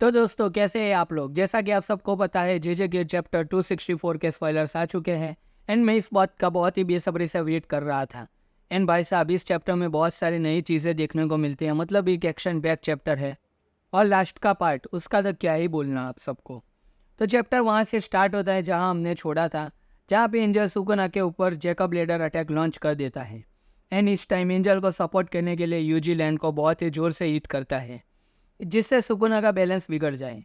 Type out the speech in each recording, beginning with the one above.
तो दोस्तों कैसे हैं आप लोग। जैसा कि आप सबको पता है जेजे गेट चैप्टर 264 के स्पॉयलर्स आ चुके हैं एंड मैं इस बात का बहुत ही बेसब्री से वेट कर रहा था। एंड भाई साहब इस चैप्टर में बहुत सारी नई चीज़ें देखने को मिलती हैं, मतलब एक एक्शन बैक चैप्टर है। और लास्ट का पार्ट उसका तो क्या ही बोलना आप सबको। तो चैप्टर वहाँ से स्टार्ट होता है जहाँ हमने छोड़ा था, जहाँ पे एंजल सुकुना के ऊपर जैकब लेडर अटैक लॉन्च कर देता है। एंड इस टाइम एंजल को सपोर्ट करने के लिए यूजी लैंड को बहुत ही ज़ोर से हिट करता है, जिससे सुकुना का बैलेंस बिगड़ जाए।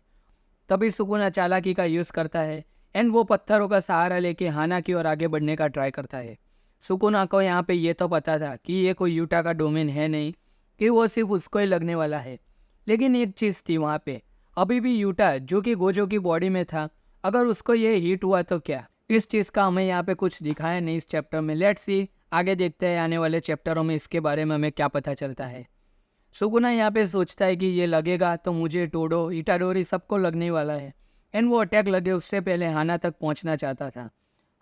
तभी सुकुना चालाकी का यूज़ करता है एंड वो पत्थरों का सहारा लेके हाना की ओर आगे बढ़ने का ट्राई करता है। सुकुना को यहाँ पे ये तो पता था कि ये कोई यूटा का डोमेन है नहीं, कि वो सिर्फ उसको ही लगने वाला है। लेकिन एक चीज़ थी वहाँ पे, अभी भी यूटा जो कि गोजो की बॉडी में था, अगर उसको ये हीट हुआ तो क्या। इस चीज़ का हमें यहाँ पे कुछ दिखाया नहीं इस चैप्टर में। लेट्स सी आगे देखते हैं आने वाले चैप्टरों में इसके बारे में हमें क्या पता चलता है। सुगुना यहाँ पे सोचता है कि ये लगेगा तो मुझे टोडो इटाडोरी सबको लगने वाला है। एंड वो अटैक लगे उससे पहले हाना तक पहुँचना चाहता था।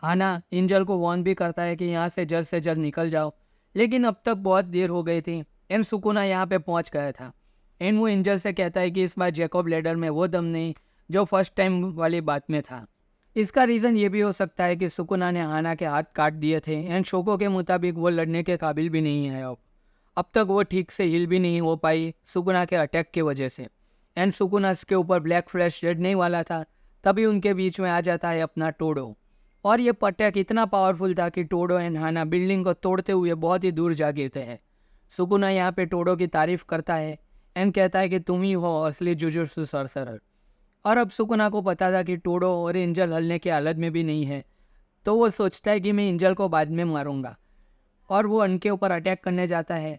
हाना एंजल को वार्न भी करता है कि यहाँ से जल्द निकल जाओ, लेकिन अब तक बहुत देर हो गई थी एंड सुकुना यहाँ पे पहुँच गया था। एंड वो एंजल से कहता है कि इस बार जैकब लेडर में वो दम नहीं जो फर्स्ट टाइम वाली बात में था। इसका रीज़न ये भी हो सकता है कि सुकुना ने हाना के हाथ काट दिए थे एंड शोको के मुताबिक वो लड़ने के काबिल भी नहीं है अब तक वो ठीक से हिल भी नहीं हो पाई सुकुना के अटैक की वजह से। एंड सुकुना के ऊपर ब्लैक फ्लैश लड़ने वाला था, तभी उनके बीच में आ जाता है अपना टोडो। और ये अटैक इतना पावरफुल था कि टोडो एंड हाना बिल्डिंग को तोड़ते हुए बहुत ही दूर जा गिरते हैं। सुकुना यहाँ पे टोडो की तारीफ करता है एंड कहता है कि तुम ही हो असली जुजुत्सु सरसरर। और अब सुकुना को पता था कि टोडो और एंजल हलने की हालत में भी नहीं है, तो वो सोचता है कि मैं एंजल को बाद में मारूंगा। और वो उनके ऊपर अटैक करने जाता है।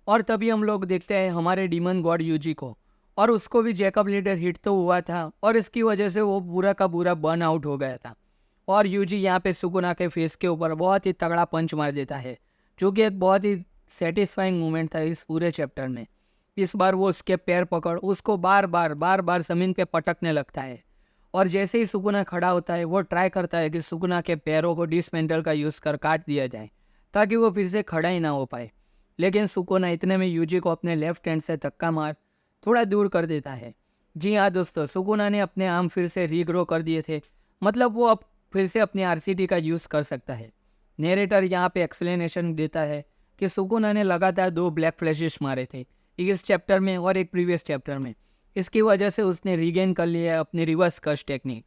और तभी हम लोग देखते हैं हमारे डीमन गॉड यूजी को, और उसको भी जैकब लीडर हिट तो हुआ था और इसकी वजह से वो पूरा का पूरा बर्न आउट हो गया था। और यूजी यहाँ पे सुकुना के फेस के ऊपर बहुत ही तगड़ा पंच मार देता है, जो कि एक बहुत ही सेटिस्फाइंग मोमेंट था इस पूरे चैप्टर में। इस बार वो उसके पैर पकड़ उसको बार बार ज़मीन पे पटकने लगता है। और जैसे ही सुकुना खड़ा होता है वो ट्राई करता है कि सुकुना के पैरों को डिसमेंटल का यूज़ कर काट दिया जाए, ताकि वो फिर से खड़ा ही ना हो पाए। लेकिन सुकुना इतने में यूजी को अपने लेफ्ट हैंड से धक्का मार थोड़ा दूर कर देता है। जी हाँ दोस्तों, सुकुना ने अपने आर्म फिर से रीग्रो कर दिए थे, मतलब वो अब फिर से अपनी आरसीटी का यूज़ कर सकता है। नेरेटर यहाँ पे एक्सप्लेनेशन देता है कि सुकुना ने लगातार 2 ब्लैक फ्लैशेस मारे थे, इस चैप्टर में और एक प्रीवियस चैप्टर में। इसकी वजह से उसने रीगेन कर लिया है अपनी रिवर्स कर्स टेक्निक।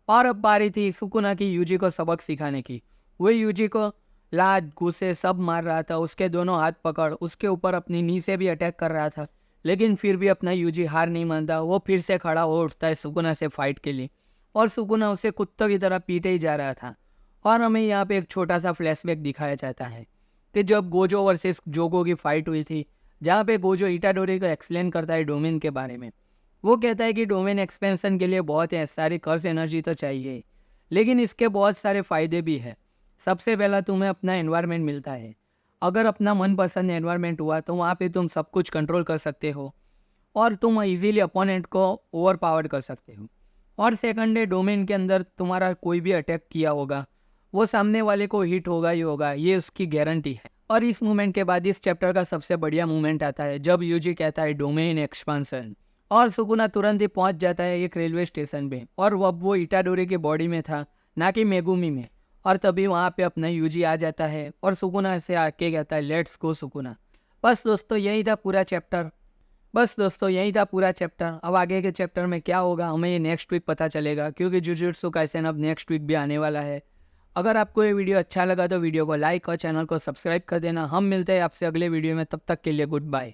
और अब बारी थी सुकुना की यूजी को सबक सिखाने की। वो यूजी को लात घूसे सब मार रहा था, उसके दोनों हाथ पकड़ उसके ऊपर अपनी नी से भी अटैक कर रहा था। लेकिन फिर भी अपना यूजी हार नहीं मानता, वो फिर से खड़ा हो उठता है सुकुना से फाइट के लिए। और सुकुना उसे कुत्तों की तरह पीटे ही जा रहा था। और हमें यहाँ पे एक छोटा सा फ्लैशबैक दिखाया जाता है कि जब गोजो वर्सेस जोगो की फाइट हुई थी, जहाँ पे गोजो इटाडोरी को एक्सप्लेन करता है डोमेन के बारे में। वो कहता है कि डोमेन एक्सपेंशन के लिए बहुत सारी कर्स एनर्जी तो चाहिए, लेकिन इसके बहुत सारे फ़ायदे भी हैं। सबसे पहला तुम्हें अपना एनवायरनमेंट मिलता है। अगर अपना मनपसंद एनवायरनमेंट हुआ तो वहाँ पे तुम सब कुछ कंट्रोल कर सकते हो और तुम इजीली अपोनेंट को ओवर पावर कर सकते हो। और सेकंड है, डोमेन के अंदर तुम्हारा कोई भी अटैक किया होगा वो सामने वाले को हिट होगा ही होगा, ये उसकी गारंटी है। और इस मूवमेंट के बाद इस चैप्टर का सबसे बढ़िया मूवमेंट आता है जब यूजी कहता है डोमेन एक्सपांसन। और सुकुना तुरंत ही पहुंच जाता है एक रेलवे स्टेशन पे, और अब वो इटाडोरी की बॉडी में था, ना कि मेगुमी में। और तभी वहाँ पे अपना यूजी आ जाता है और सुकुना से आके कहता है लेट्स गो सुकुना। बस दोस्तों यही था पूरा चैप्टर। अब आगे के चैप्टर में क्या होगा हमें ये नेक्स्ट वीक पता चलेगा, क्योंकि जुजुत्सु काइसेन अब नेक्स्ट वीक भी आने वाला है। अगर आपको ये वीडियो अच्छा लगा तो वीडियो को लाइक और चैनल को सब्सक्राइब कर देना। हम मिलते हैं आपसे अगले वीडियो में, तब तक के लिए गुड बाय।